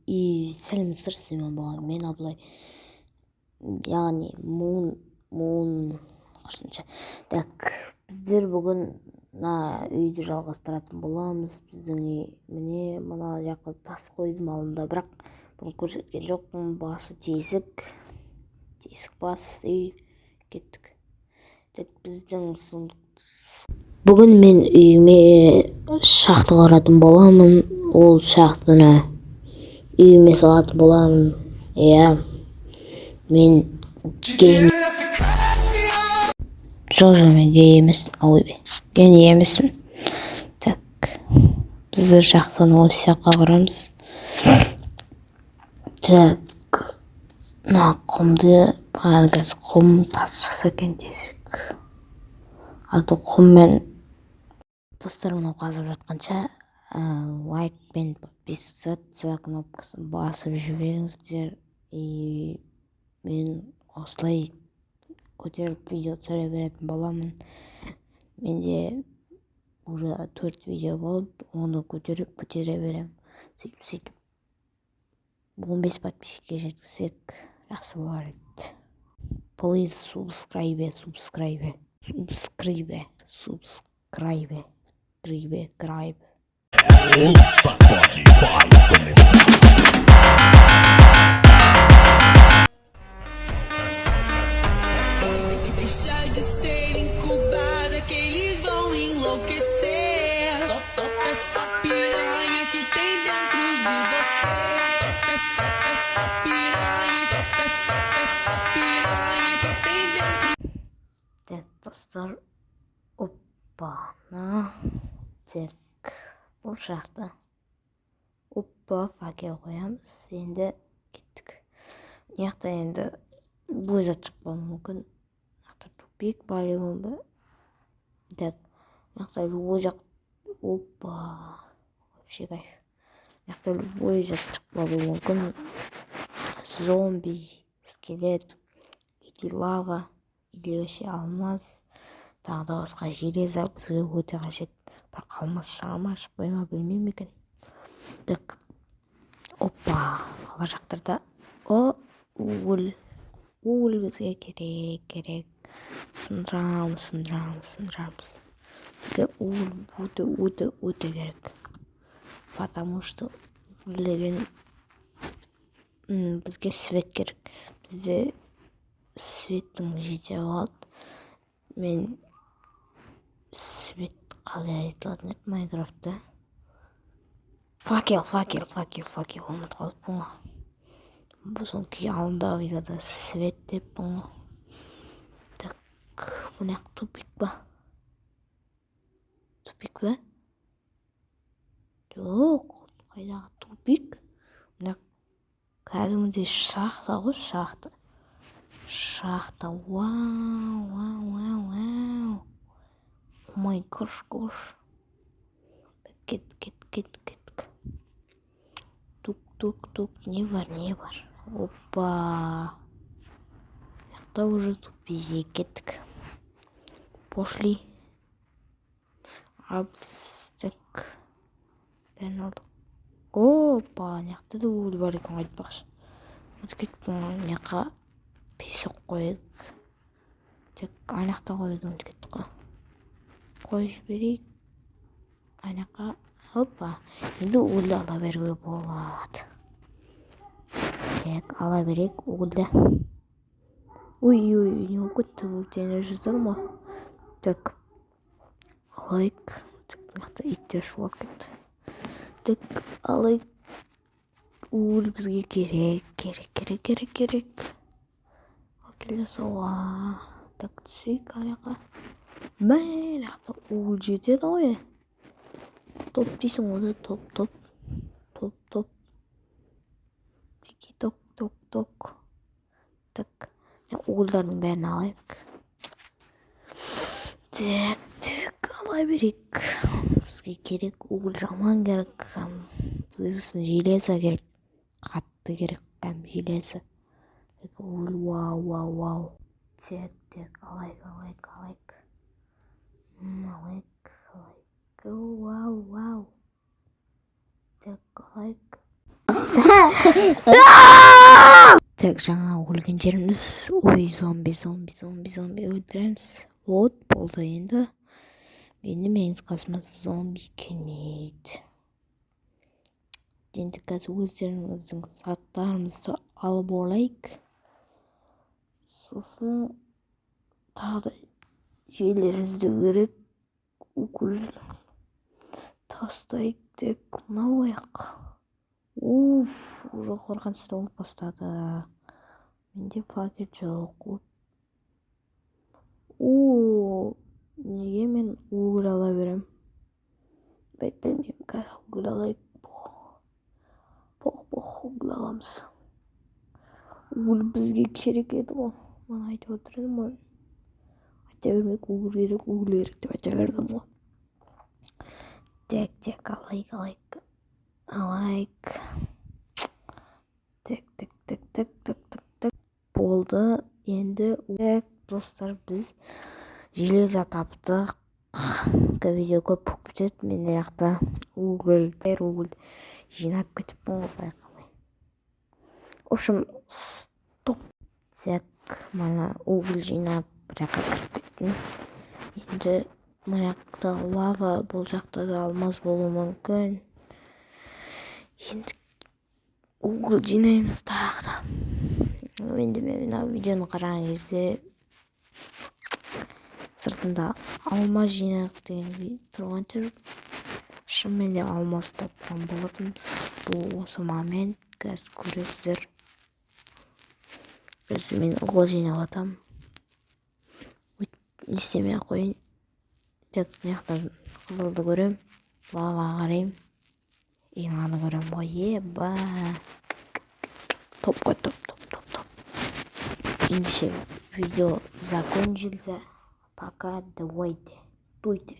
сәлеметсіздер ме болған, мен Абылай, яғни мұн қырсынша. Так, біздер бүгін үйді жалғастыратын боламыз. Біздің үй міне мына жаққа тас қойдым алдында, бірақ бұны көрсеткен жоқпын. Басы тесік бас үй. Кеттік. Так, бүгін мен үйіме шахта қаратын боламын. Ол шахтаны үйіме салатын боламын. Иә, мен гей. Жоқ, мен гей емеспін. Ойбай, мен емеспін. Так, біздер шахтаны осы жаққа құрамыз. Так, мына құмды қазір құм тас шықса екен тесік. Аты құммен достар, мынау қазып жатқанша лайк пен подписаться кнопкасын басып жіберіңіздер. Мен осылай көтеріп видео түсіре беретін боламын. Менде уже 4 видео болып, оны көтере берем. Сөйтіп 15 подписчикке жеткізсек жақсы болар еді. Please subscribe. O sacode vai começar. Deixa de ser incubada que eles vão enlouquecer. Essa piranha que tem dentro de você. Essa piranha que tem dentro. Так, достар, тек бұл жақта факел қоямыз. Енді кеттік. Яқта енді бұл жат шықпауы мүмкін. Яқта тупик болуы мүмкін. Так, яқта любой жақ вообще кайф. Яқта любой жақ шықпауы мүмкін. Зомби, скелет, или лава, или вообще алмаз, тағы да басқа железо бізге өте қажет. Бірақ алмаз шыға ма, шықпай ма білмеймін екен. Так, ала жақтарда уголь бізге керек. Сындырамыз. Бізге уголь өте керек. Потому что деген бізге свет керек. Бізде светтің жете алады. Мен свет қалай айтылатын еді Майнкрафтта? Факел ұмыт қалыппын ғой. Сосын кейін алдындағы видеода свет деппін ғой. Так, бұны тупик па? Жоқ, қайдағы тупик? Бұны кәдімгідей шахта ғой, шахта. Вау. Май гош. Кеттік. Тук. Не бар. Яқта уже тупизе кеттік. Пошли. Так. Бәрін алдық. Яқта да өлі бар екен айтпақшы. Кеттік, яққа песік қойық. Так, анақта қойдың кеттік қой. Қой жіберейік. Анаққа. Енді өлі ала беруге болады. Так, ала берейік өлі. Ой, не өкетті өртені жаздар ма? Так, алайық. Яқта иттер шулап кетті. Так, алайық. Өлі бізге керек. Келесоға. Так, түсейік анаққа. Мен яқта өлі жетеді ғой. Топ дейсің оны, топ. Тики ток. Так, өлдердің бәрін алайық. Так, ала берейік. Бізге керек, өлі жаман керек. Бізге железо керек. Қатты керек, железо. Өлі, вау. Так, алайық. Вау. Так, алайық. Так, жаңа өлген жеріміз. Ой, зомби өлтіреміз. Вот, болды енді. Менің қасыма зомби келмейді. Енді қазір өздеріңіздің заттарымызды алып олайық. Сосын тағы жерлеріңізді өріп угол тастайық деп мынау аяқ. Уже қорқынышты болып бастады. Менде факел жоқ. Неге мен угол ала берем? Білмеймін, қазір угол алайық. Угол аламыз. Угол бізге керек еді ғой. Мен айтып отырдым ғой. Айта бермек, угол керек деп айта бердім ғой. Так, алайық. Так. Болды. Енді достар, біз железо таптық. Видео көп болып кетеді. Мен жақта угол жинап кетіппін ғой, байқамай. В общем, стоп. Так, мана угол жинап бір жаққа кіріп кеттім. Енді мына жақта лава, бұл жақта да алмаз болуы мүмкін. Енді угол жинаймыз тағы да. Енді мына видеоны қараған кезде сыртында алмаз жинадық деген тұрған тұр. Шынымен де алмаз тапқан болатын. Бұл осы момент қазір көресіздер. Мен угол жинап атам. Не істемей қойын. Так, мына қызылды көрем, лава қарайым. Мынаны көрем ғой, еба. Топ. Ендеше видео закончился. Пока, давайте, туйте.